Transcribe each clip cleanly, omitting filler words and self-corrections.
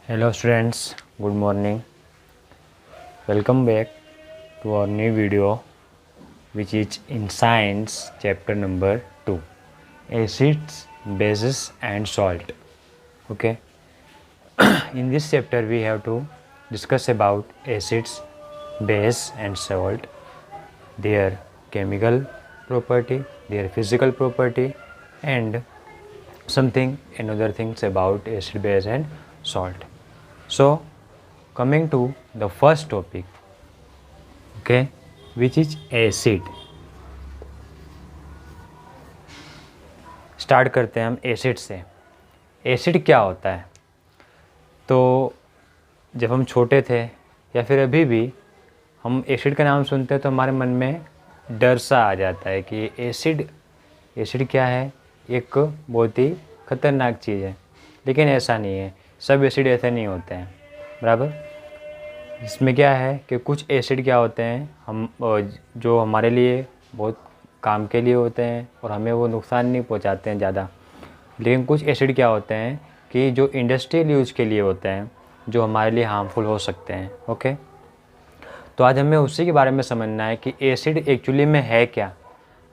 Hello students, good morning. Welcome back to our new video which is in science chapter number 2, acids, bases and salt. Okay, in this chapter we have to discuss about acids, base and salt, their chemical property, their physical property and something another things about acid, base and salt. So coming to the first topic, okay, which is acid. Start करते हैं हम acid से। Acid क्या होता है? तो जब हम छोटे थे या फिर अभी भी हम एसिड का नाम सुनते हैं तो हमारे मन में डर सा आ जाता है कि एसिड क्या है, एक बहुत ही ख़तरनाक चीज़ है। लेकिन ऐसा नहीं है, सब एसिड ऐसे नहीं होते हैं, बराबर। इसमें क्या है कि कुछ एसिड क्या होते हैं हम जो हमारे लिए बहुत काम के लिए होते हैं और हमें वो नुकसान नहीं पहुंचाते हैं ज़्यादा। लेकिन कुछ एसिड क्या होते हैं कि जो इंडस्ट्रियल यूज के लिए होते हैं, जो हमारे लिए हार्मफुल हो सकते हैं। ओके, तो आज हमें उसी के बारे में समझना है कि एसिड एक्चुअली में है क्या।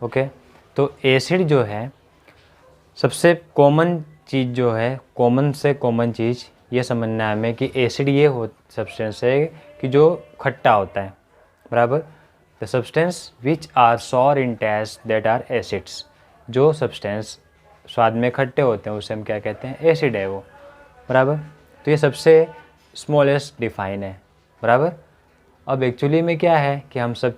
ओके, तो एसिड जो है सबसे कॉमन चीज़ जो है, कॉमन से कॉमन चीज़ ये समझना है हमें कि एसिड ये हो सब्सटेंस है कि जो खट्टा होता है, बराबर। The substance which are sour in taste that are acids. जो सब्सटेंस स्वाद में खट्टे होते हैं उसे हम क्या कहते हैं? एसिड है वो, बराबर। तो ये सबसे स्मॉलेस्ट डिफाइन है, बराबर। अब एक्चुअली में क्या है कि हम सब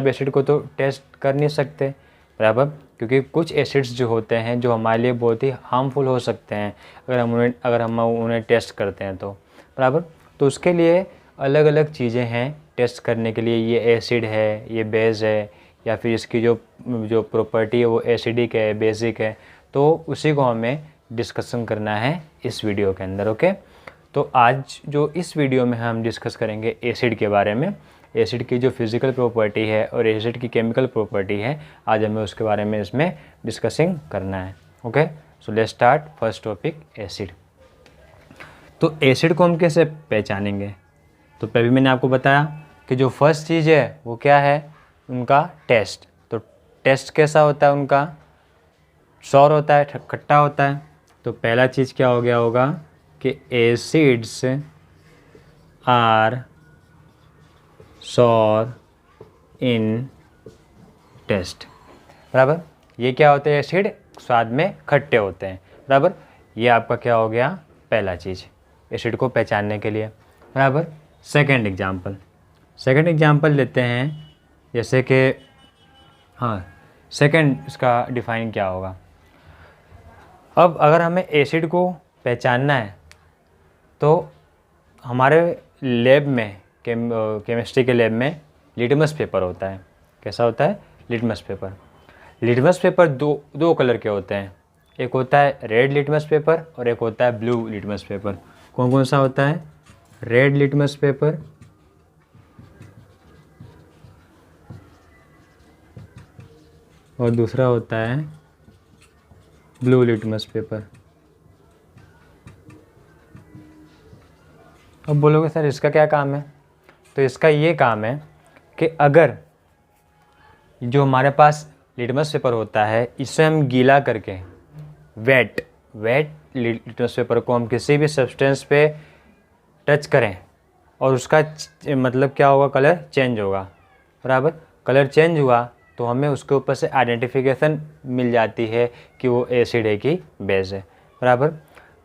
एसिड को तो टेस्ट कर नहीं सकते, बराबर, क्योंकि कुछ एसिड्स जो होते हैं जो हमारे लिए बहुत ही हार्मफुल हो सकते हैं अगर हम उन्हें टेस्ट करते हैं तो, बराबर। तो उसके लिए अलग अलग चीज़ें हैं टेस्ट करने के लिए। ये एसिड है, ये बेस है, या फिर इसकी जो प्रॉपर्टी है वो एसिडिक है, बेसिक है। तो उसी को हमें डिस्कशन करना है इस वीडियो के अंदर। ओके, तो आज जो इस वीडियो में हम डिस्कस करेंगे एसिड के बारे में, एसिड की जो फिज़िकल प्रॉपर्टी है और एसिड की केमिकल प्रॉपर्टी है, आज हमें उसके बारे में इसमें डिस्कसिंग करना है। Okay, so let's start first topic, acid. तो एसिड को हम कैसे पहचानेंगे? तो पहले मैंने आपको बताया कि जो फर्स्ट चीज़ है वो क्या है, उनका टेस्ट। तो टेस्ट कैसा होता है उनका? सॉर होता है, खट्टा होता है। तो पहला चीज़ क्या हो गया होगा कि acids are sour in taste, बराबर। ये क्या होते हैं? एसिड स्वाद में खट्टे होते हैं, बराबर। ये आपका क्या हो गया? पहला चीज़ एसिड को पहचानने के लिए, बराबर। सेकंड एग्जांपल लेते हैं, जैसे कि सेकंड इसका डिफाइन क्या होगा। अब अगर हमें एसिड को पहचानना है तो हमारे लैब में केमिस्ट्री के लैब में लिटमस पेपर होता है। कैसा होता है? लिटमस पेपर दो कलर के होते हैं। एक होता है रेड लिटमस पेपर और एक होता है ब्लू लिटमस पेपर। कौन कौन सा होता है? रेड लिटमस पेपर और दूसरा होता है ब्लू लिटमस पेपर। अब बोलोगे सर इसका क्या काम है? तो इसका ये काम है कि अगर जो हमारे पास लिटमस पेपर होता है इसे हम गीला करके वेट लिटमस पेपर को हम किसी भी सब्सटेंस पे टच करें और उसका मतलब क्या होगा? कलर चेंज होगा, बराबर। कलर चेंज हुआ तो हमें उसके ऊपर से आइडेंटिफिकेशन मिल जाती है कि वो एसिड है कि बेस है, बराबर।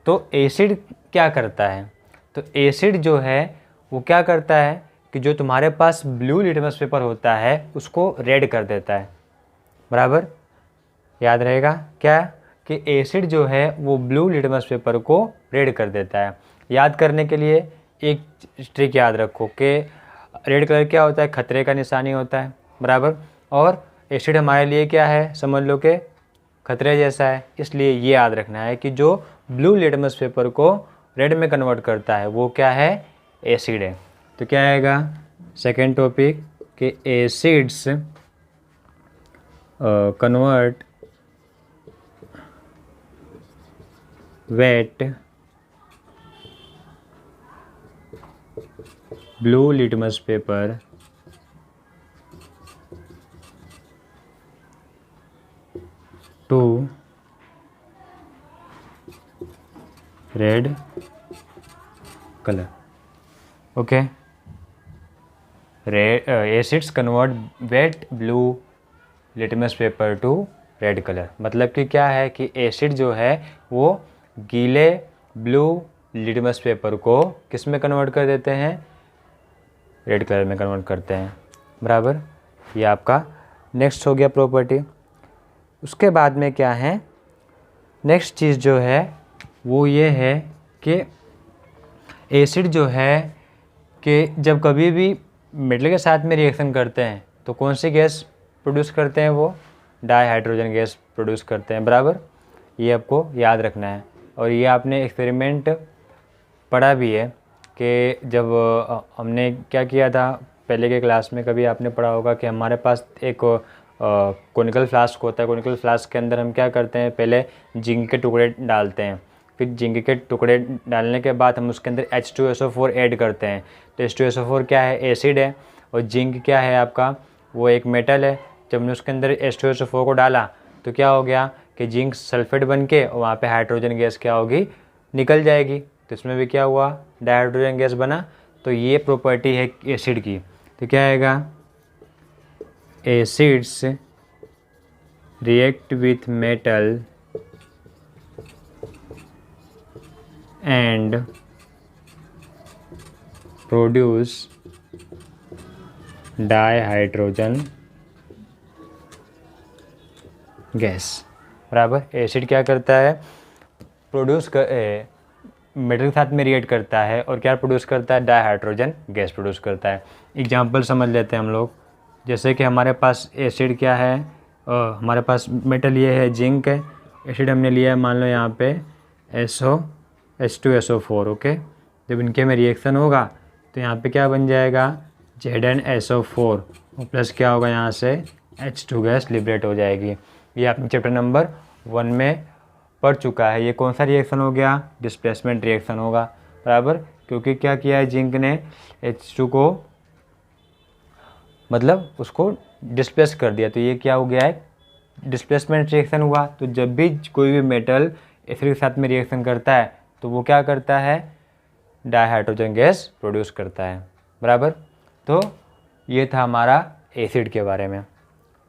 तो एसिड क्या करता है? तो एसिड जो है वो क्या करता है कि जो तुम्हारे पास ब्लू लिटमस पेपर होता है उसको रेड कर देता है, बराबर। याद रहेगा क्या कि एसिड जो है वो ब्लू लिटमस पेपर को रेड कर देता है। याद करने के लिए एक ट्रिक याद रखो कि रेड कलर क्या होता है? खतरे का निशानी होता है, बराबर। और एसिड हमारे लिए क्या है? समझ लो कि खतरे जैसा है। इसलिए ये याद रखना है कि जो ब्लू लिटमस पेपर को रेड में कन्वर्ट करता है वो क्या है? एसिड है। तो क्या आएगा सेकेंड टॉपिक कि acids convert wet blue litmus paper to red colour. Okay, acids convert wet blue litmus paper to red colour. मतलब कि क्या है कि एसिड जो है वो गीले ब्लू लिटमस पेपर को किस में कन्वर्ट कर देते हैं, रेड कलर में कन्वर्ट करते हैं। बराबर, ये आपका नेक्स्ट हो गया प्रॉपर्टी। उसके बाद में क्या है, नेक्स्ट चीज़ जो है वो ये है कि एसिड जो है कि जब कभी भी मेटल के साथ में रिएक्शन करते हैं तो कौन सी गैस प्रोड्यूस करते हैं, वो डाइहाइड्रोजन गैस प्रोड्यूस करते हैं। बराबर, ये आपको याद रखना है। और ये आपने एक्सपेरिमेंट पढ़ा भी है कि जब हमने क्या किया था पहले के क्लास में, कभी आपने पढ़ा होगा कि हमारे पास एक कोनिकल फ्लास्क होता है। कोनिकल फ्लास्क के अंदर हम क्या करते हैं, पहले जिंक के टुकड़े डालते हैं, फिर जिंक के टुकड़े डालने के बाद हम उसके अंदर H2SO4 ऐड करते हैं। तो H2SO4 क्या है, एसिड है, और जिंक क्या है आपका, वो एक मेटल है। जब हमने उसके अंदर H2SO4 को डाला तो क्या हो गया कि जिंक सल्फेट बन के और वहाँ पे हाइड्रोजन गैस क्या होगी, निकल जाएगी। तो इसमें भी क्या हुआ, डाइहाइड्रोजन गैस बना। तो ये प्रॉपर्टी है एसिड की। तो क्या आएगा, acids react with metal and produce dihydrogen gas. बराबर, एसिड क्या करता है, मेटल के साथ में रिएक्ट करता है और क्या प्रोड्यूस करता है, डाइहाइड्रोजन गैस प्रोड्यूस करता है। एग्जांपल समझ लेते हैं हम लोग। जैसे कि हमारे पास एसिड क्या है, हमारे पास मेटल ये है जिंक है, एसिड हमने लिया है मान लो यहाँ पे H2SO4। ओके, जब इनके में रिएक्शन होगा तो यहाँ पे क्या बन जाएगा, ZnSO4 प्लस क्या होगा, यहाँ से H2 गैस लिबरेट हो जाएगी। ये आपने चैप्टर नंबर 1 में पढ़ चुका है। ये कौन सा रिएक्शन हो गया, डिस्प्लेसमेंट रिएक्शन होगा। बराबर, क्योंकि क्या किया है, जिंक ने H2 को मतलब उसको डिस्प्लेस कर दिया, तो ये क्या हो गया है, डिस्प्लेसमेंट रिएक्शन हुआ। तो जब भी कोई भी मेटल एसिड के साथ में रिएक्शन करता है तो वो क्या करता है, डाइहाइड्रोजन गैस प्रोड्यूस करता है। बराबर, तो ये था हमारा एसिड के बारे में।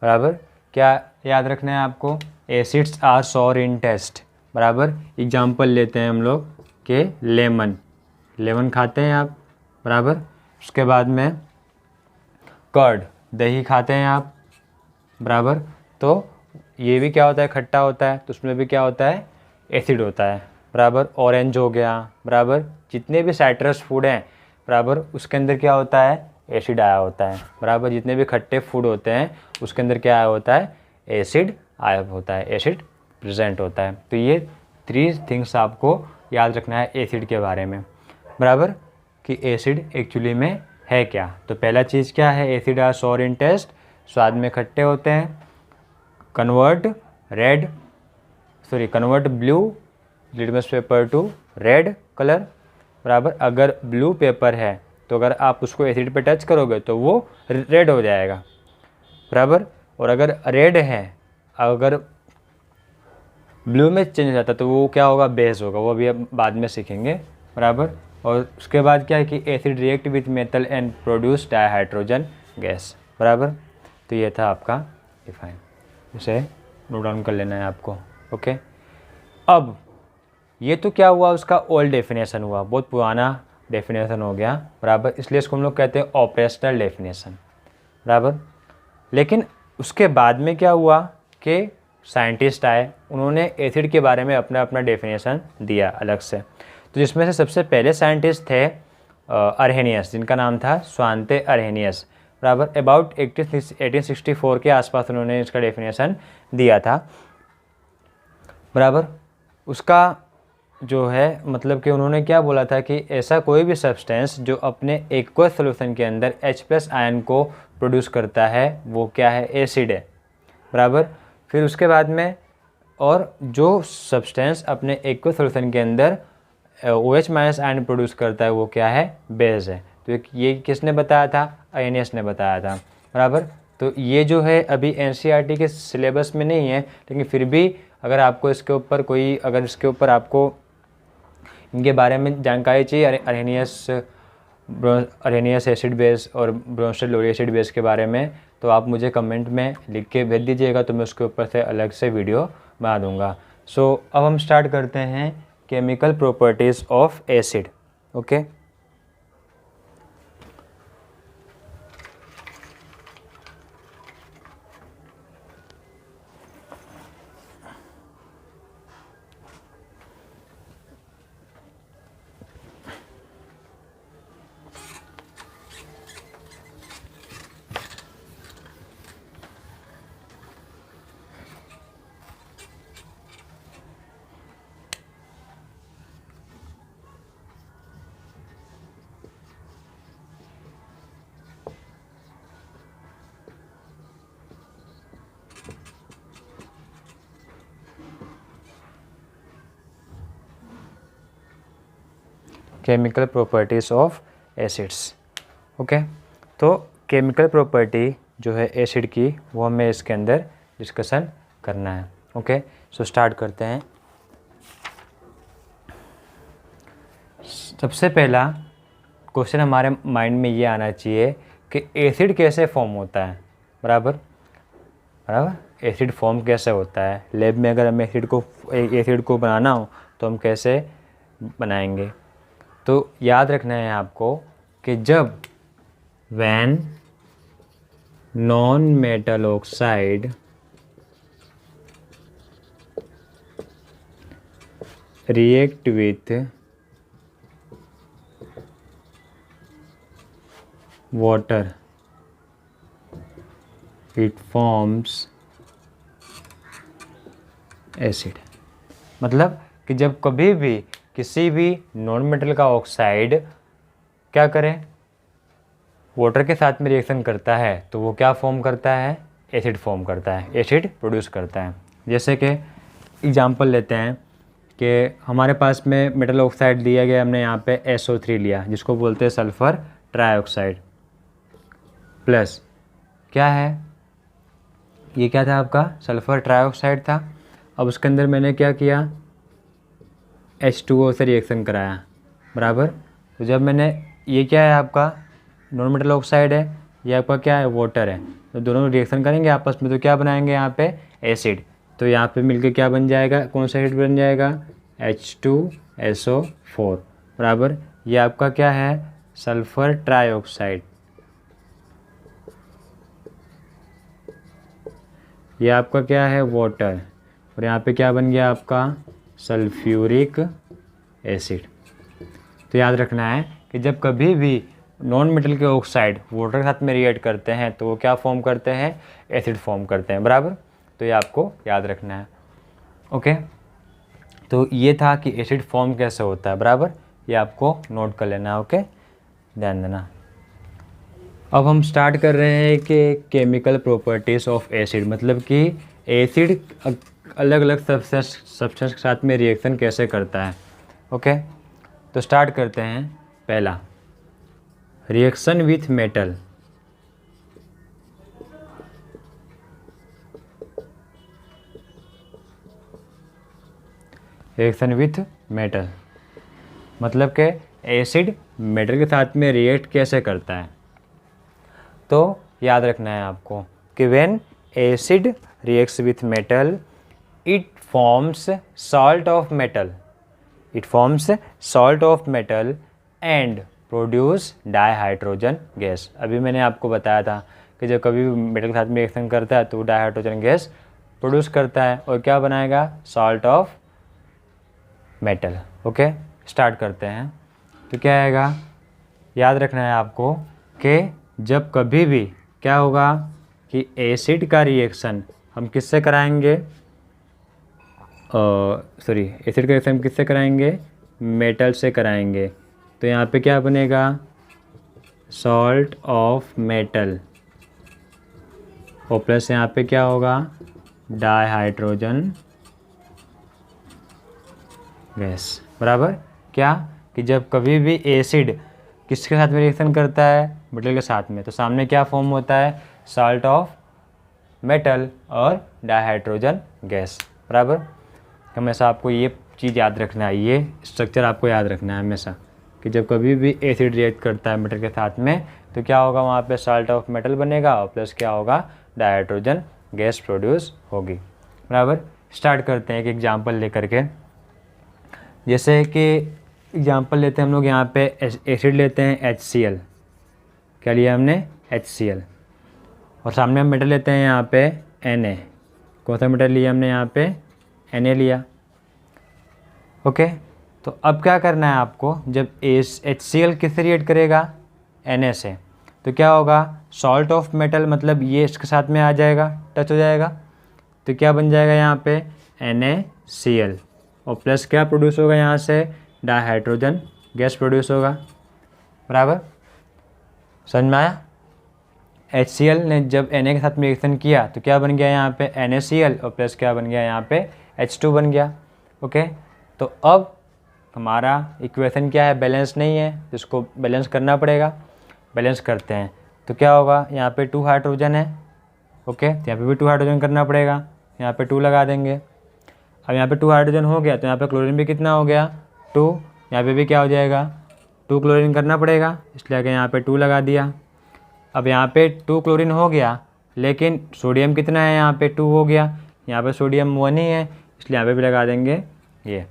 बराबर, क्या याद रखना है आपको, acids are sour in taste. बराबर, एग्जांपल लेते हैं हम लोग के लेमन खाते हैं आप। बराबर, उसके बाद में कर्ड, दही खाते हैं आप। बराबर, तो ये भी क्या होता है, खट्टा होता है, तो उसमें भी क्या होता है, एसिड होता है। बराबर, ऑरेंज हो गया। बराबर, जितने भी साइट्रस फूड हैं, बराबर उसके अंदर क्या होता है, एसिड आया होता है। बराबर, जितने भी खट्टे फूड होते हैं उसके अंदर क्या आया होता है, एसिड आया होता है, एसिड प्रेजेंट होता है। तो ये 3 थिंग्स आपको याद रखना है एसिड के बारे में। बराबर, कि एसिड एक्चुअली में है क्या। तो पहला चीज़ क्या है, acid are sour in taste, स्वाद में खट्टे होते हैं। Convert blue litmus paper to red colour. बराबर, अगर ब्लू पेपर है तो अगर आप उसको एसिड पे टच करोगे तो वो रेड हो जाएगा। बराबर, और अगर रेड है, अगर ब्लू में चेंज हो जाता तो वो क्या होगा, बेस होगा। वो भी अब बाद में सीखेंगे। बराबर, और उसके बाद क्या है कि acid react with metal and produce dihydrogen gas. बराबर, तो ये था आपका डिफाइन, इसे नोट डाउन कर लेना है आपको। ओके, अब ये तो क्या हुआ, उसका ओल्ड डेफिनेशन हुआ, बहुत पुराना डेफिनेशन हो गया। बराबर, इसलिए इसको हम लोग कहते हैं ऑपरेशनल डेफिनेशन। बराबर, लेकिन उसके बाद में क्या हुआ कि साइंटिस्ट आए, उन्होंने एसिड के बारे में अपना अपना डेफिनेशन दिया अलग से। तो जिसमें से सबसे पहले साइंटिस्ट थे अर्हेनियस, जिनका नाम था स्वांते अर्हेनियस। बराबर, अबाउट 1864 के आसपास उन्होंने इसका डेफिनेशन दिया था। बराबर, उसका जो है मतलब कि उन्होंने क्या बोला था कि ऐसा कोई भी सब्सटेंस जो अपने एक्वस सॉल्यूशन के अंदर H+ आयन को प्रोड्यूस करता है वो क्या है, एसिड है। बराबर, फिर उसके बाद में और जो सब्सटेंस अपने एक्वस सॉल्यूशन के अंदर OH- आयन प्रोड्यूस करता है वो क्या है, बेस है। तो तो ये किसने बताया था? आर्हेनियस ने बताया था, बराबर। तो ये जो है अभी एनसीईआरटी के सिलेबस में नहीं है, लेकिन फिर भी अगर आपको इसके ऊपर अगर इसके ऊपर आपको इनके बारे में जानकारी चाहिए, अरेनियस एसिड बेस और ब्रोंस्टेड लोरी एसिड बेस के बारे में, तो आप मुझे कमेंट में लिख के भेज दीजिएगा, तो मैं उसके ऊपर से अलग से वीडियो बना दूंगा। सो अब हम स्टार्ट करते हैं chemical properties of acid. Okay, chemical properties of acids. Okay, तो केमिकल प्रॉपर्टी जो है एसिड की, वो हमें इसके अंदर डिस्कशन करना है। ओके, सो स्टार्ट करते हैं। सबसे पहला क्वेश्चन हमारे माइंड में ये आना चाहिए कि एसिड कैसे फॉर्म होता है, बराबर। एसिड फॉर्म कैसे होता है? लैब में अगर हमें एसिड को बनाना हो तो हम कैसे बनाएंगे? तो याद रखना है आपको कि जब when non metal oxide react with water it forms acid। मतलब कि जब कभी भी किसी भी नॉन मेटल का ऑक्साइड क्या करे, वाटर के साथ में रिएक्शन करता है, तो वो क्या फॉर्म करता है? एसिड फॉर्म करता है, एसिड प्रोड्यूस करता है। जैसे कि एग्जांपल लेते हैं कि हमारे पास में मेटल ऑक्साइड दिया गया, हमने यहाँ पे SO3 लिया, जिसको बोलते हैं सल्फ़र ट्राइऑक्साइड, प्लस क्या है, ये क्या था आपका? सल्फ़र ट्राइऑक्साइड था। अब उसके अंदर मैंने क्या किया? H2O से रिएक्शन कराया, बराबर। तो जब मैंने, ये क्या है आपका? नॉन मेटल ऑक्साइड है, ये आपका क्या है? वाटर है। तो दोनों रिएक्शन करेंगे आपस में, तो क्या बनाएंगे यहाँ पे? एसिड। तो यहाँ पे मिलके क्या बन जाएगा? कौन सा एसिड बन जाएगा? H2SO4, बराबर। ये आपका क्या है? Sulphur trioxide. ये आपका क्या है? वाटर। और यहाँ पे क्या बन गया आपका? Sulphuric acid. तो याद रखना है कि जब कभी भी नॉन मेटल के ऑक्साइड वाटर के साथ में रिएक्ट करते हैं तो वो क्या फॉर्म करते हैं? एसिड फॉर्म करते हैं, बराबर। तो ये आपको याद रखना है। ओके, तो ये था कि एसिड फॉर्म कैसे होता है, बराबर। ये आपको नोट कर लेना है। ओके, ध्यान देना। अब हम स्टार्ट कर रहे हैं कि केमिकल प्रॉपर्टीज़ ऑफ एसिड, मतलब कि एसिड अलग अलग सब्सटेंस के साथ में रिएक्शन कैसे करता है। ओके, तो स्टार्ट करते हैं। पहला, reaction with metal. Reaction with metal मतलब कि एसिड मेटल के साथ में रिएक्ट कैसे करता है। तो याद रखना है आपको कि when acid reacts with metal it forms salt of metal and produce dihydrogen gas. अभी मैंने आपको बताया था कि जब कभी मेटल के साथ में रिएक्शन करता है तो डाइहाइड्रोजन गैस प्रोड्यूस करता है और क्या बनाएगा? Salt of metal. Okay, start करते हैं। तो क्या आएगा? याद रखना है आपको कि जब कभी भी क्या होगा कि एसिड का रिएक्शन हम किससे कराएंगे? एसिड का रिएक्शन किससे कराएंगे? मेटल से कराएंगे। तो यहाँ पे क्या बनेगा? सॉल्ट ऑफ मेटल, और प्लस यहाँ पे क्या होगा? डाइहाइड्रोजन गैस, बराबर। क्या कि जब कभी भी एसिड किसके साथ में रिएक्शन करता है, मेटल के साथ में, तो सामने क्या फॉर्म होता है, साल्ट ऑफ मेटल और डाइहाइड्रोजन गैस। बराबर, हमेशा आपको ये चीज़ याद रखना है, ये स्ट्रक्चर आपको याद रखना है हमेशा, कि जब कभी भी एसिड रिएक्ट करता है मेटल के साथ में तो क्या होगा, वहाँ पे साल्ट ऑफ मेटल बनेगा और प्लस क्या होगा, डाइहाइड्रोजन गैस प्रोड्यूस होगी। बराबर, स्टार्ट करते हैं एक एग्जांपल लेकर के। जैसे कि एग्जांपल लेते हैं हम लोग, यहाँ पे एसिड लेते हैं HCl, क्या लिया हमने, HCl, और सामने हम मेटल लेते हैं यहाँ पे Na, कौन सा मेटल लिया हमने यहाँ पे, Na लिया। ओके, तो अब क्या करना है आपको, जब HCl किससे रिएक्ट करेगा, Na से, तो क्या होगा, सॉल्ट ऑफ मेटल मतलब ये इसके साथ में आ जाएगा, टच हो जाएगा, तो क्या बन जाएगा यहाँ पे NaCl, और प्लस क्या प्रोड्यूस होगा यहाँ से, डाइहाइड्रोजन गैस प्रोड्यूस होगा। बराबर, समझ में आया। HCl ने जब Na के साथ में रिएक्शन किया तो क्या बन गया यहाँ पे, NaCl, और प्लस क्या बन गया यहाँ पे, H2 बन गया। ओके, तो अब हमारा इक्वेशन क्या है, बैलेंस नहीं है, इसको बैलेंस करना पड़ेगा। बैलेंस करते हैं तो क्या होगा, यहाँ पे 2 हाइड्रोजन है। ओके, तो यहाँ पे भी 2 हाइड्रोजन करना पड़ेगा, यहाँ पे 2 लगा देंगे। अब यहाँ पे 2 हाइड्रोजन हो गया तो यहाँ पे क्लोरीन भी कितना हो गया, 2, यहाँ पे भी क्या हो जाएगा, 2 क्लोरीन करना पड़ेगा, इसलिए आगे यहाँ पे 2 लगा दिया। अब यहाँ पे 2 क्लोरीन हो गया, लेकिन सोडियम कितना है, यहाँ पे 2 हो गया, यहाँ पे सोडियम 1 ही है, इसलिए यहाँ पे भी लगा देंगे ये।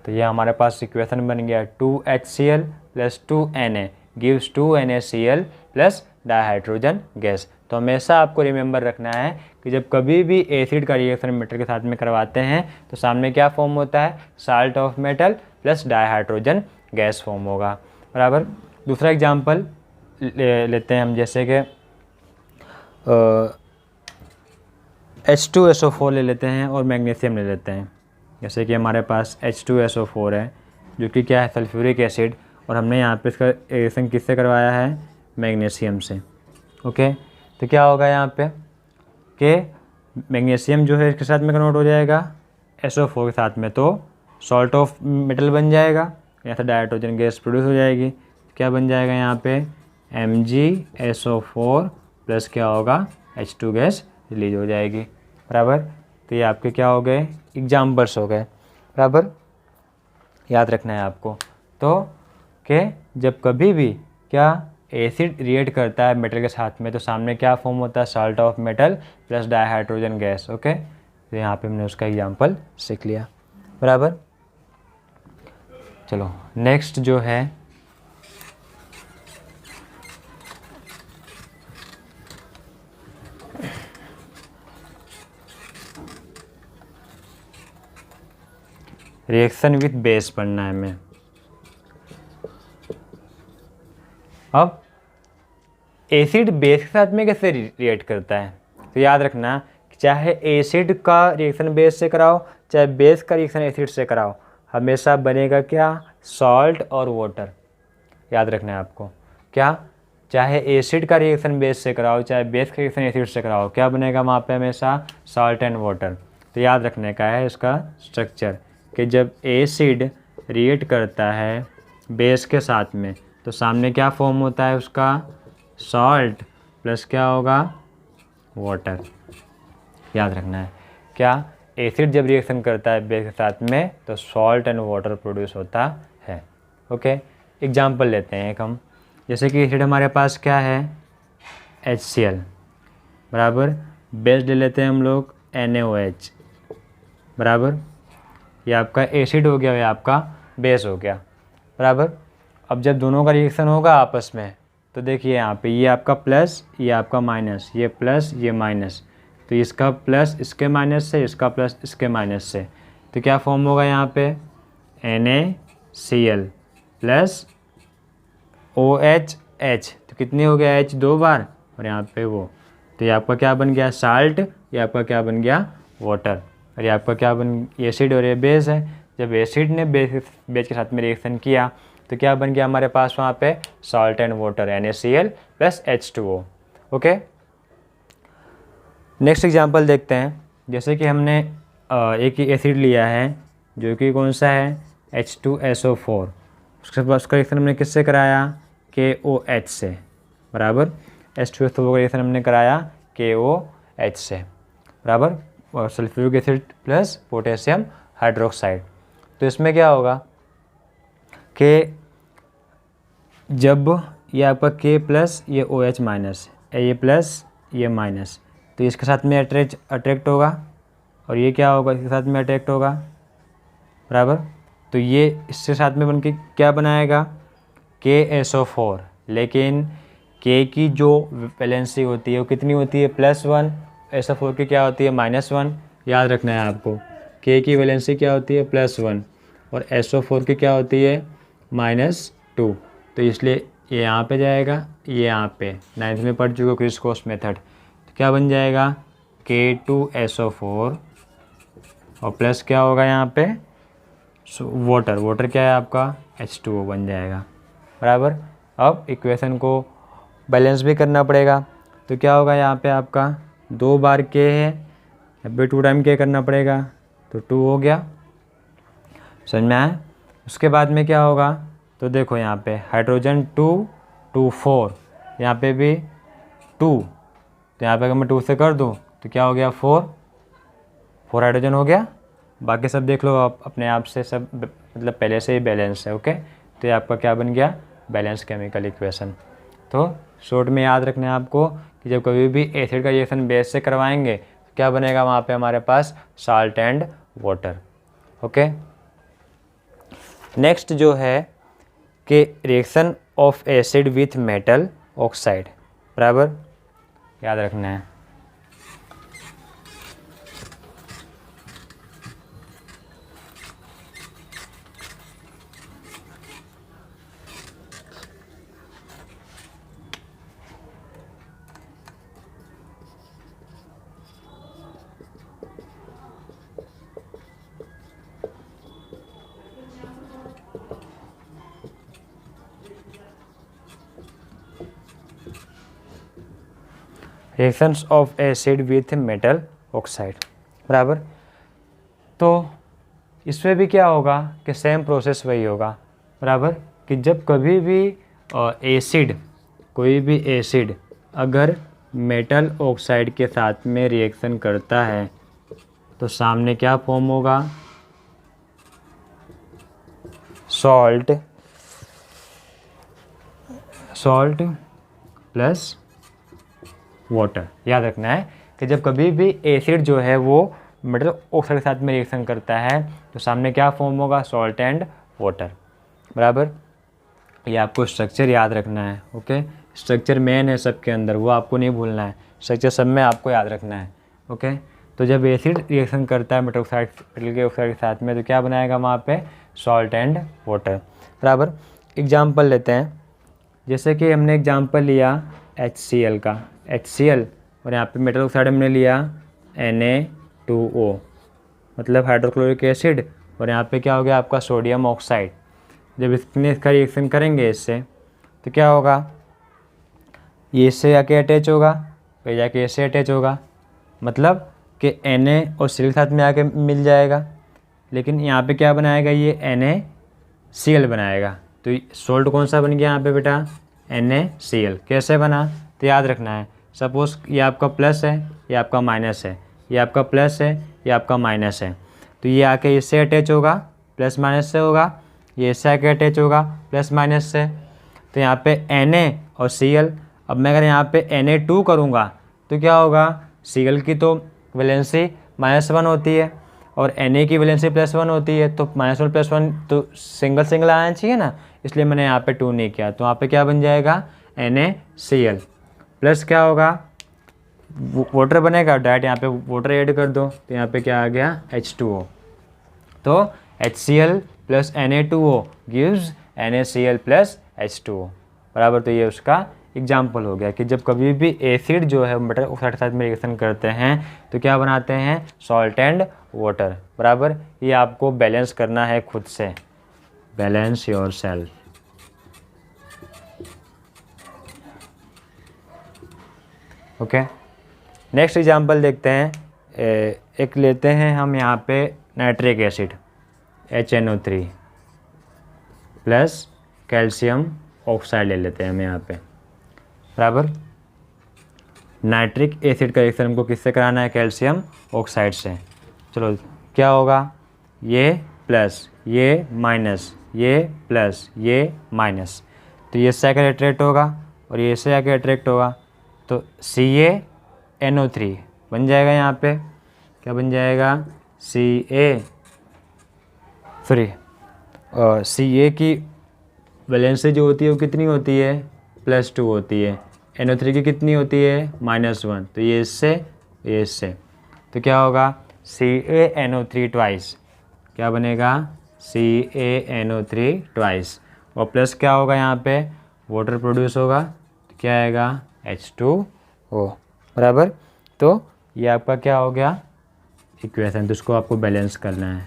तो ये हमारे पास इक्वेशन बन गया 2HCl plus 2Na gives 2NaCl plus dihydrogen gas. तो हमेशा आपको रिमेंबर रखना है कि जब कभी भी एसिड का रिएक्शन मेटल के साथ में करवाते हैं तो सामने क्या फॉर्म होता है, salt of metal plus dihydrogen gas form होगा। बराबर, दूसरा एग्जाम्पल लेते हैं हम, जैसे कि H2SO4 ले लेते हैं और मैग्नीशियम ले लेते हैं। जैसे कि हमारे पास H2SO4 है जो कि क्या है, सल्फ्यूरिक एसिड, और हमने यहाँ पे इसका रिएक्शन किससे करवाया है, मैग्नीशियम से। ओके, तो क्या होगा यहाँ पे कि मैग्नीशियम जो है इसके साथ में कन्वर्ट हो जाएगा SO4 के साथ में, तो सॉल्ट ऑफ मेटल बन जाएगा, यहाँ से डाइहाइड्रोजन गैस प्रोड्यूस हो जाएगी। क्या बन जाएगा यहाँ पे, MgSO4 प्लस क्या होगा, H2 गैस रिलीज हो जाएगी। बराबर, तो ये आपके क्या हो गए, एग्जाम्पल्स हो गए। बराबर, याद रखना है आपको। तो कि जब कभी भी क्या एसिड रिएक्ट करता है मेटल के साथ में तो सामने क्या फॉर्म होता है, salt of metal plus dihydrogen gas. Okay, तो यहाँ पे हमने उसका एग्जाम्पल सीख लिया। बराबर, चलो नेक्स्ट जो है रिएक्शन विथ बेस पढ़ना है हमें। अब एसिड बेस के साथ में कैसे रिएक्ट करता है, तो याद रखना कि चाहे एसिड का रिएक्शन बेस से कराओ चाहे बेस का रिएक्शन एसिड से कराओ, हमेशा बनेगा क्या, सॉल्ट और वाटर। याद रखना है आपको, क्या, चाहे एसिड का रिएक्शन बेस से कराओ चाहे बेस का रिएक्शन एसिड से कराओ, क्या बनेगा वहाँ पे, हमेशा सॉल्ट एंड वाटर। तो याद रखने का है इसका स्ट्रक्चर कि जब एसिड रिएक्ट करता है बेस के साथ में तो सामने क्या फॉर्म होता है उसका, सॉल्ट प्लस क्या होगा, वाटर। याद रखना है, क्या, एसिड जब रिएक्शन करता है बेस के साथ में तो सॉल्ट एंड वाटर प्रोड्यूस होता है। ओके, एग्जांपल लेते हैं एक हम, जैसे कि एसिड हमारे पास क्या है, HCl, बराबर, बेस ले लेते हैं हम लोग NaOH। बराबर, ये आपका एसिड हो गया, ये आपका बेस हो गया। बराबर, अब जब दोनों का रिएक्शन होगा आपस में तो देखिए यहाँ पे ये आपका प्लस ये आपका माइनस, ये प्लस ये माइनस, तो इसका प्लस इसके माइनस से, इसका प्लस इसके माइनस से, तो क्या फॉर्म होगा यहाँ पे, NaCl प्लस OHH, तो कितनी हो गया, H 2 बार और यहाँ पे वो, तो ये आपका क्या बन गया, साल्ट, ये आपका क्या बन गया, वाटर, और ये आपका क्या बन, एसिड और ये बेस है। जब एसिड ने बेस के साथ में रिएक्शन किया तो क्या बन गया हमारे पास वहाँ पे, salt and water, NaCl plus H2O। Okay, next example देखते हैं। जैसे कि हमने एक ही एसिड लिया है जो कि कौन सा है, H2SO4, उसके बाद उसका रिएक्शन हमने किससे कराया, KOH से, बराबर। H2SO4 का रिएक्शन हमने कराया KOH से, बराबर, और sulphuric acid plus potassium hydroxide. तो इसमें क्या होगा कि जब ये आपका K प्लस ये OH माइनस, ये प्लस ये माइनस, तो इसके साथ में अट्रैक्ट होगा और ये क्या होगा, इसके साथ में अट्रैक्ट होगा, बराबर। तो ये इसके साथ में बन के क्या बनाएगा, KSO4। लेकिन K की जो वैलेंसी होती है वो कितनी होती है, +1, SO4 की क्या होती है, -1। याद रखना है आपको, K की वैलेंसी क्या होती है, +1, और SO4 की क्या होती है, -2। तो इसलिए ये यहाँ पे जाएगा, ये यहाँ पे 9th में पढ़ चुके हो क्रिस-क्रॉस मेथड। तो क्या बन जाएगा, K2SO4 और प्लस क्या होगा यहाँ पे, वाटर क्या है आपका, H2O बन जाएगा, बराबर। अब इक्वेशन को बैलेंस भी करना पड़ेगा, तो क्या होगा यहाँ पे आपका 2 बार K है, अब 2 टाइम K करना पड़ेगा, तो 2 हो गया, समझ में आया। उसके बाद में क्या होगा, तो देखो यहाँ पे हाइड्रोजन 2 2 4, यहाँ पे भी 2, तो यहाँ पे अगर मैं 2 से कर दूँ तो क्या हो गया, 4 हाइड्रोजन हो गया। बाकी सब देख लो आप अपने आप से, सब मतलब पहले से ही बैलेंस है, ओके। तो ये आपका क्या बन गया, बैलेंस केमिकल इक्वेशन। तो शॉर्ट में याद रखना है आपको कि जब कभी भी एसिड का रिएक्शन बेस से करवाएंगे तो क्या बनेगा वहाँ पे हमारे पास, salt and water, okay. Next जो है कि reaction of acid with metal oxide, बराबर, याद रखना है। Reactions of acid with metal oxide, बराबर। तो इसमें भी क्या होगा कि सेम प्रोसेस वही होगा, बराबर, कि जब कभी भी एसिड, कोई भी एसिड अगर मेटल ऑक्साइड के साथ में रिएक्शन करता है तो सामने क्या फॉर्म होगा, सॉल्ट प्लस वाटर। याद रखना है कि जब कभी भी एसिड जो है वो मेटल ऑक्साइड के साथ में रिएक्शन करता है तो सामने क्या फॉर्म होगा, सॉल्ट एंड वाटर, बराबर। ये आपको स्ट्रक्चर याद रखना है, ओके। स्ट्रक्चर मेन है सबके अंदर, वो आपको नहीं भूलना है, स्ट्रक्चर सब में आपको याद रखना है, ओके। तो जब एसिड रिएक्शन करता है मेटल के ऑक्साइड के साथ में तो क्या बनाएगा वहाँ पे, सॉल्ट एंड वाटर, बराबर। एग्जाम्पल लेते हैं, जैसे कि हमने एग्जाम्पल लिया HCl का, HCl, और यहाँ पे मेटल ऑक्साइड हमने लिया Na2O, मतलब हाइड्रोक्लोरिक एसिड, और यहाँ पे क्या हो गया आपका, सोडियम ऑक्साइड। जब इसका रिएक्शन करेंगे इससे तो क्या होगा, ये इससे जाके अटैच होगा, फिर जाके इससे अटैच होगा, मतलब कि Na और Cl के साथ में आके मिल जाएगा। लेकिन यहाँ पे क्या बनाएगा, ये NaCl बनाएगा। तो सोल्ट कौन सा बन गया यहाँ पे बेटा, NaCl। कैसे बना, तो याद रखना है, सपोज़ ये आपका प्लस है, ये आपका माइनस है, ये आपका प्लस है, ये आपका माइनस है, तो ये आके इससे अटैच होगा, प्लस माइनस से होगा, ये इससे आके अटैच होगा, प्लस माइनस से। तो यहाँ पे Na और Cl, अब मैं अगर यहाँ पे Na2 करूँगा तो क्या होगा, Cl की तो वैलेंसी -1 होती है और Na की वैलेंसी +1 होती है, तो -1 +1 तो सिंगल आना चाहिए ना, इसलिए मैंने यहाँ पे 2 नहीं किया। तो यहाँ पे क्या बन जाएगा, NaCl प्लस क्या होगा, वाटर बनेगा, डायरेक्ट यहाँ पे वाटर ऐड कर दो, तो यहाँ पे क्या आ गया, H2O। तो HCl plus Na2O gives NaCl plus H2O, बराबर। तो ये उसका एग्जाम्पल हो गया कि जब कभी भी एसिड जो है मेटल ऑक्साइड के साथ में रिएक्शन करते हैं तो क्या बनाते हैं, सॉल्ट एंड वाटर, बराबर। ये आपको बैलेंस करना है खुद से, balance yourself, okay. Next example देखते हैं, एक लेते हैं हम यहाँ पे nitric acid HNO3 plus calcium oxide ले लेते हैं हम यहाँ पे, बराबर। नाइट्रिक एसिड का रिएक्शन हमको किससे कराना है, कैल्शियम ऑक्साइड से। चलो क्या होगा, ये प्लस ये माइनस, ये प्लस ये माइनस, तो ये इससे आकर अट्रैक्ट होगा और ये इससे आकर अट्रैक्ट होगा, तो CaNO3 बन जाएगा। यहाँ पे क्या बन जाएगा, Ca की वैलेंसी जो होती है वो कितनी होती है, +2 होती है। NO3 की कितनी होती है, -1, तो ये इससे, तो क्या होगा, CaNO3 ट्वाइस, क्या बनेगा, CaNO3 ट्वाइस, और प्लस क्या होगा, यहाँ पे वाटर प्रोड्यूस होगा, तो क्या आएगा, H2O, बराबर। तो ये आपका क्या हो गया, इक्वेशन, तो इसको आपको बैलेंस करना है।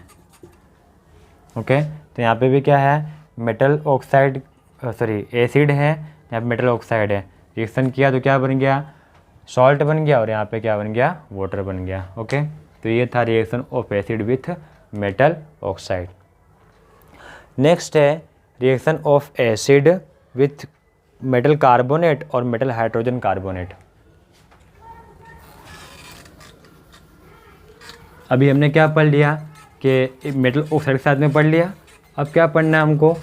ओके, तो यहाँ पे भी क्या है, मेटल ऑक्साइड एसिड है, यहाँ पे मेटल ऑक्साइड है, रिएक्शन किया तो क्या बन गया, सॉल्ट बन गया, और यहाँ पे क्या बन गया, वाटर बन गया। ओके, तो ये था reaction of acid with metal oxide. Next है reaction of acid with metal carbonate और मेटल हाइड्रोजन कार्बोनेट। अभी हमने क्या पढ़ लिया कि मेटल ऑक्साइड के साथ में पढ़ लिया, अब क्या पढ़ना है हमको,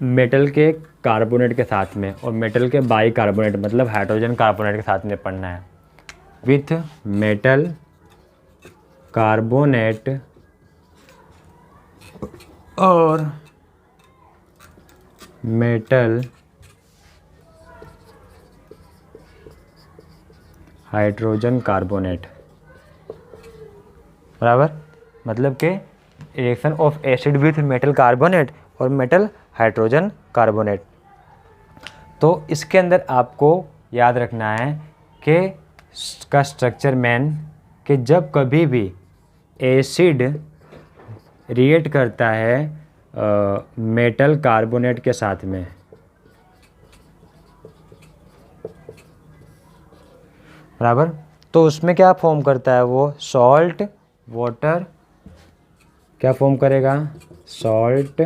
मेटल के कार्बोनेट के साथ में और मेटल के बाई कार्बोनेट मतलब हाइड्रोजन कार्बोनेट के साथ में पढ़ना है। विथ मेटल कार्बोनेट और मेटल हाइड्रोजन कार्बोनेट, बराबर। मतलब कि reaction of acid with metal carbonate और मेटल हाइड्रोजन कार्बोनेट। तो इसके अंदर आपको याद रखना है कि का स्ट्रक्चर मेन, कि जब कभी भी एसिड रिएक्ट करता है मेटल कार्बोनेट के साथ में, बराबर, तो उसमें क्या फॉर्म करता है, वो सॉल्ट वाटर, क्या फॉर्म करेगा, salt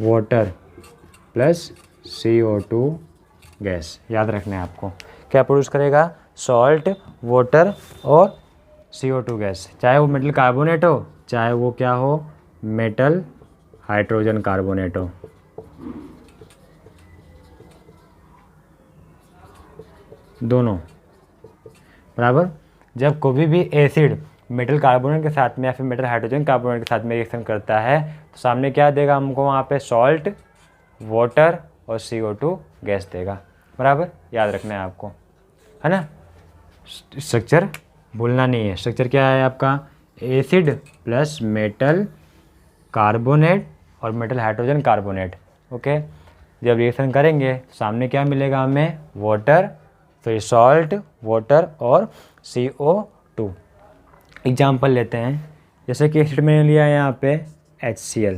water plus CO2 gas. याद रखना है आपको, क्या प्रोड्यूस करेगा, सॉल्ट वाटर और CO2 गैस, चाहे वो मेटल कार्बोनेट हो, चाहे वो क्या हो, मेटल हाइड्रोजन कार्बोनेट हो। दोनों, बराबर। जब कोई भी एसिड मेटल कार्बोनेट के साथ में या फिर मेटल हाइड्रोजन कार्बोनेट के साथ में रिएक्शन करता है तो सामने क्या देगा हमको, वहाँ पे सॉल्ट वाटर और CO2 गैस देगा, बराबर। याद रखना है आपको, है ना। स्ट्रक्चर भूलना नहीं है। स्ट्रक्चर क्या है आपका, एसिड प्लस मेटल कार्बोनेट और मेटल हाइड्रोजन कार्बोनेट। ओके, जब रिएक्शन करेंगे सामने क्या मिलेगा हमें, वाटर, फिर सॉल्ट वाटर और CO2। एग्जाम्पल लेते हैं, जैसे कि एसिड मैंने लिया है यहाँ पे HCl,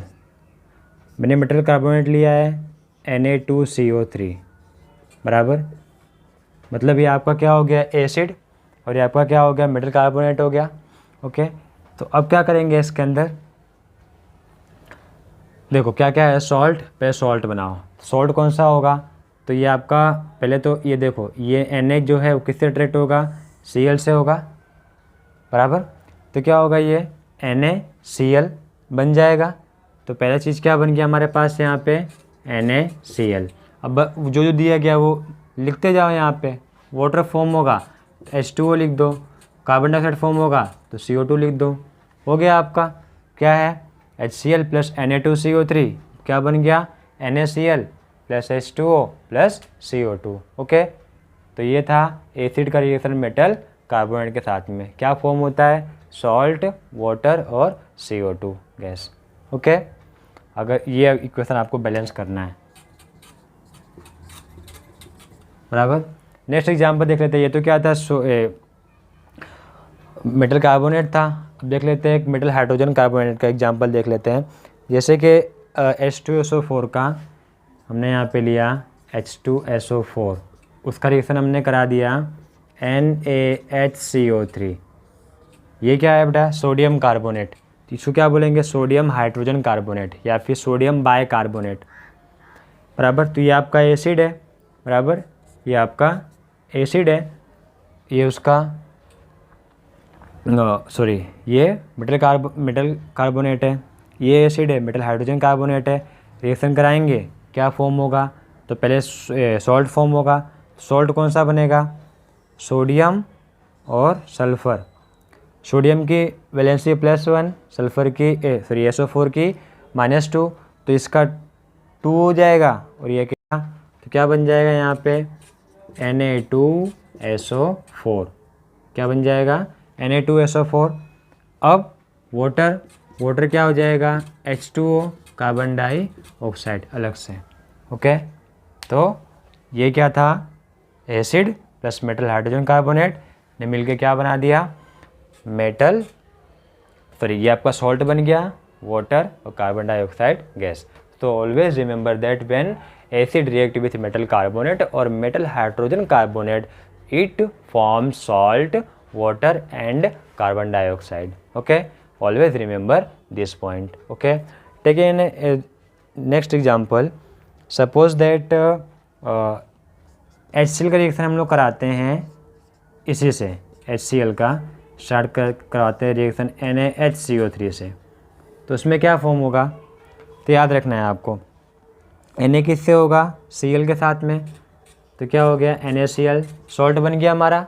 मैंने मेटल कार्बोनेट लिया है Na2CO3, बराबर। मतलब ये आपका क्या हो गया, एसिड, और ये आपका क्या हो गया, मेटल कार्बोनेट हो गया। ओके, तो अब क्या करेंगे इसके अंदर, देखो क्या क्या है, सॉल्ट पे सॉल्ट बनाओ। सॉल्ट कौन सा होगा, तो ये आपका पहले तो ये देखो, ये Na जो है वो किससे अट्रैक्ट होगा, Cl से होगा, बराबर। तो क्या होगा, ये NaCl बन जाएगा। तो पहला चीज़ क्या बन गया हमारे पास यहाँ पे, NaCl। अब जो जो दिया गया वो लिखते जाओ, यहाँ पे वाटर फॉर्म होगा H2O लिख दो, कार्बन डाइऑक्साइड फॉर्म होगा तो CO2 लिख दो, हो गया आपका क्या है, HCl प्लस Na2CO3 क्या बन गया, NaCl plus H2O plus CO2। Okay, तो ये था एसिड का रिएक्शन मेटल कार्बोनेट के साथ में, क्या फॉर्म होता है, सॉल्ट वाटर और CO2 गैस। ओके, अगर ये इक्वेशन आपको बैलेंस करना है, बराबर। नेक्स्ट एग्जाम्पल देख लेते हैं। ये तो क्या था, मेटल कार्बोनेट था। अब देख लेते हैं एक मेटल हाइड्रोजन कार्बोनेट का एग्जाम्पल देख लेते हैं। जैसे कि H2SO4 का हमने यहाँ पे लिया H2SO4, उसका रिएक्शन हमने करा दिया NaHCO3। ये क्या है बेटा, सोडियम कार्बोनेट, इसको क्या बोलेंगे, सोडियम हाइड्रोजन कार्बोनेट या फिर सोडियम बाई कार्बोनेट। बराबर। तो ये आपका एसिड है बराबर, ये आपका एसिड है, ये उसका सॉरी ये मेटल कार्बोनेट है, ये एसिड है, मेटल हाइड्रोजन कार्बोनेट है। रिएक्शन कराएंगे क्या फॉर्म होगा, तो पहले सॉल्ट फॉर्म होगा। सॉल्ट कौन सा बनेगा, सोडियम और सल्फ़र। सोडियम की वैलेंसी +1, सल्फ़र की SO4 की -2, तो इसका 2 हो जाएगा और ये क्या, तो क्या बन जाएगा यहाँ पे Na2SO4, क्या बन जाएगा Na2SO4। अब वाटर क्या हो जाएगा H2O, कार्बन डाइऑक्साइड अलग से। ओके, तो ये क्या था, acid plus metal hydrogen carbonate ने मिलके क्या बना दिया, मेटल, सॉरी ये आपका सॉल्ट बन गया, वाटर और कार्बन डाइऑक्साइड गैस। तो always remember that when acid react with metal carbonate और metal hydrogen carbonate it form salt, water and carbon dioxide. Okay, always remember this point. Okay, take an next example. Suppose that HCl का reaction हम लोग कराते हैं इसी से, HCl का start करवाते हैं रिएक्शन NaHCO3 से। तो उसमें क्या फॉर्म होगा, तो याद रखना है आपको, Na किससे होगा, Cl के साथ में, तो क्या हो गया NaCl, सॉल्ट बन गया हमारा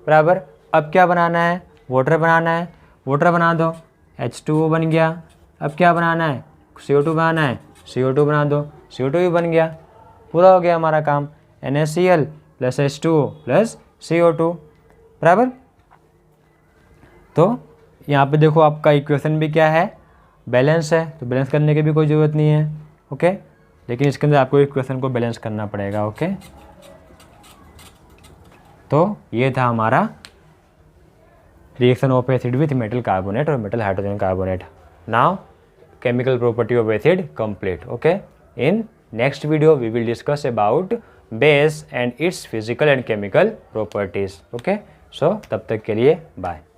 बराबर। अब क्या बनाना है, वाटर बनाना है, वाटर बना दो, H2O बन गया। अब क्या बनाना है, CO2 बनाना है, CO2 बना दो, CO2 भी बन गया, पूरा हो गया हमारा काम, NaCl + H2O + CO2 बराबर। तो यहाँ पे देखो आपका इक्वेशन भी क्या है, बैलेंस है, तो बैलेंस करने की भी कोई ज़रूरत नहीं है। ओके, लेकिन इसके अंदर आपको इक्वेशन को बैलेंस करना पड़ेगा। ओके, तो ये था हमारा reaction of acid with metal carbonate or metal hydrogen carbonate. Now chemical property of acid complete. Okay, in next video we will discuss about base and its physical and chemical properties. Okay, so तब तक के लिए bye.